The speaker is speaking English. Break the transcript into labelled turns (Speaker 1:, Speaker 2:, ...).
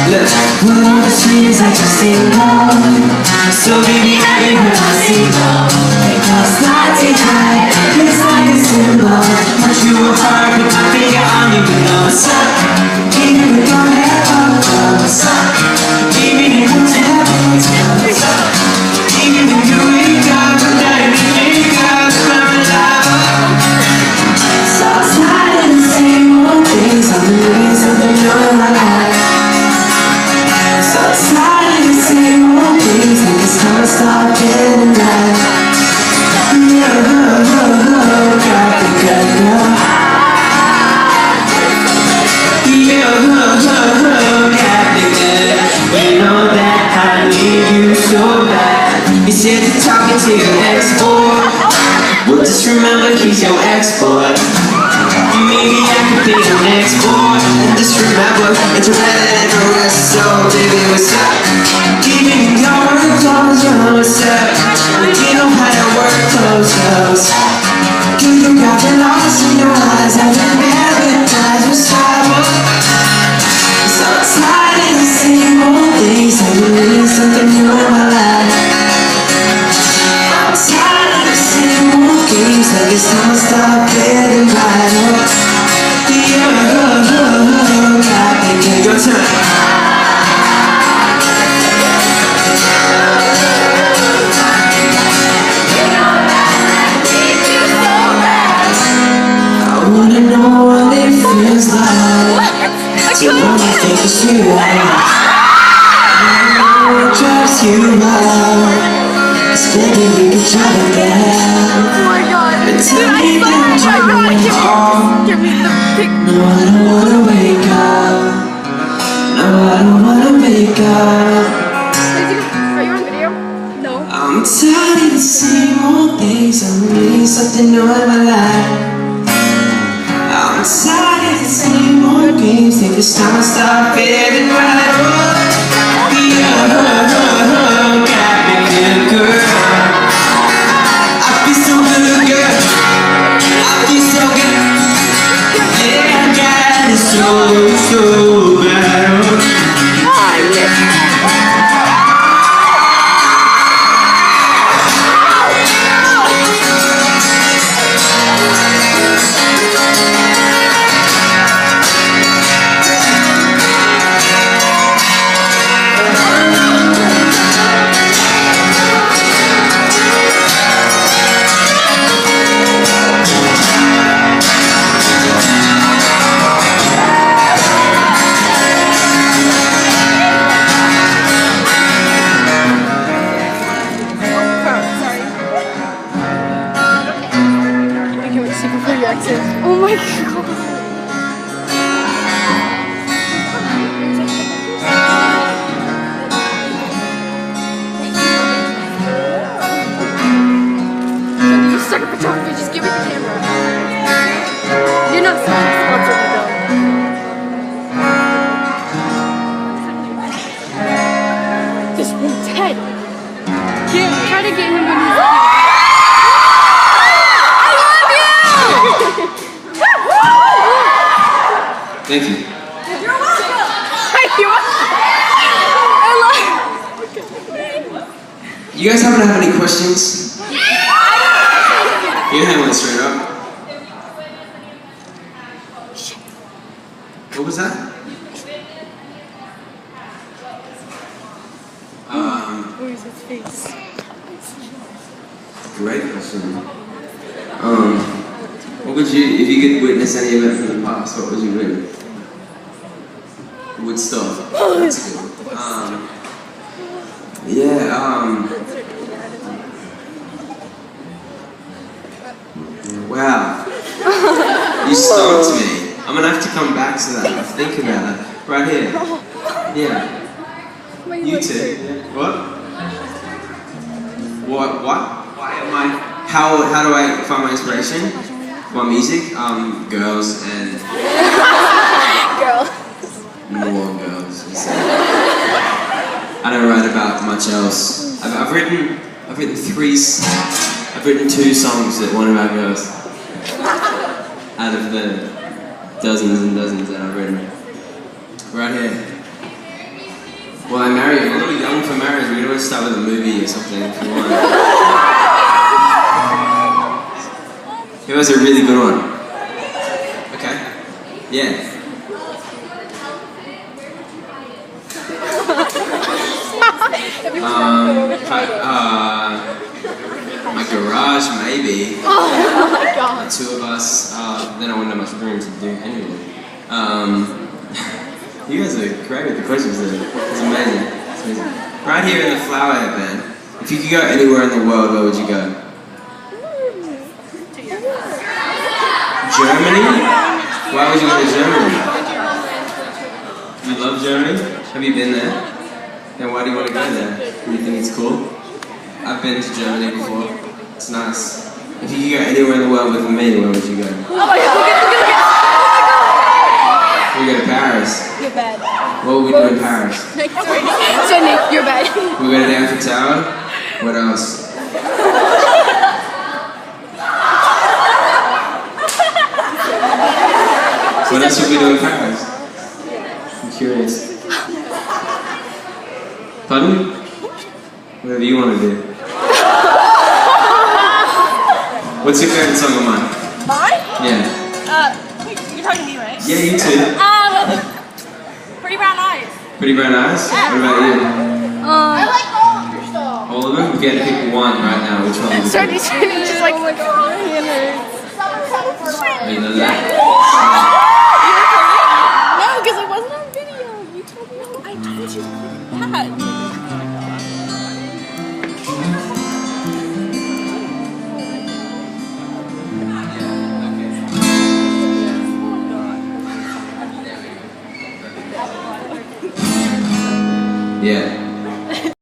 Speaker 1: Look, put on the sleeves like you're single. So baby, I ain't heard my single. Because party high, it's like a symbol. But you were hard with my finger on you, but know what's up. Even with your hair up, know what's up. Even if you tell me what's up. Even if you wake up, I'm dying to make up, I'm alive. So tired of the same old things, I'm doing something new in my life. So tired of the same old things, and it's time to start getting right. Yeah, got me good now. Yeah, got me good. You know that I need you so bad. You said you're talking to your ex-boy. Well, just remember he's your ex-boy. Maybe I could be your next boy. And just remember, it's better than the rest. So baby, what's up? Even your clothes, you know what's up. You know how to work those clothes. You got the lost in your eyes. I've been hypnotized with sorrow. So tired of the same old things. I need something new in my life. I'm tired of the same old games. Like it's time to stop getting right. Your turn. I wanna know what it feels like to only think it's you. I know what drives you out. It's baby, we can try to get out. But tell me that you are. No, I don't wanna wake up. No, I don't wanna wake up.
Speaker 2: Are you on video? No.
Speaker 1: I'm tired of the same old things. I'm needing something new in my life. I'm tired of the same old games. Think it's time to start feeling right. Yeah, got me good, girl. I feel so good, girl. I feel so good. Yeah, I got it so bad.
Speaker 2: Oh my god. You suck at photography, just give me the camera. You're not sponsored though. This one's dead. Try to get him in his
Speaker 1: Thank you.
Speaker 2: You're welcome.
Speaker 1: You guys happen to have any questions? You hand one straight up. What was that?
Speaker 2: Where's his face?
Speaker 1: Great question. What would you, if you could witness any event from the past, what would you witness? Woodstock. That's good. Wow. You stumped me. I'm gonna have to come back to that. Think about that. Right here. Yeah. You too. What? What? Why am I? How do I find my inspiration? My music? Girls and
Speaker 2: Girl.
Speaker 1: more girls. I don't write about much else. I've written two songs that one of our girls. out of the dozens and dozens that I've written. Right here. Well, I'm married. I'm a little young for marriage. We can always start with a movie or something if you want. It was a really good one. Okay. Yeah. My garage, maybe.
Speaker 2: Oh my god.
Speaker 1: The two of us. Then I wouldn't have much room to do anything. You guys are great with the questions there. It's amazing. It's amazing. Right here in the flower band. If you could go anywhere in the world, where would you go? Germany? Why would you go to Germany? You love Germany? Have you been there? Then why do you want to go there? Do you think it's cool? I've been to Germany before. It's nice. If you could go anywhere in the world with me, where would you go?
Speaker 2: Oh my god,
Speaker 1: We go to Paris.
Speaker 2: Your bed.
Speaker 1: What would we do in Paris?
Speaker 2: So Nick, your bed.
Speaker 1: We go to the Eiffel Tower. What else? What else would we do in Paris? I'm curious. Pardon? Whatever you want to do. What's your favorite song of mine?
Speaker 3: Mine?
Speaker 1: Yeah.
Speaker 3: Wait, you're talking to me, right?
Speaker 1: Yeah, you too.
Speaker 3: Pretty Brown Eyes.
Speaker 1: Pretty Brown Eyes? What about you?
Speaker 3: I like all of your stuff.
Speaker 1: All of them? If you had to pick one right now, which one would you pick?
Speaker 2: Sorry, just like, oh my god.
Speaker 1: Oh, you know that?
Speaker 2: No, because it wasn't on video. You told me. I told you that.
Speaker 1: Yeah.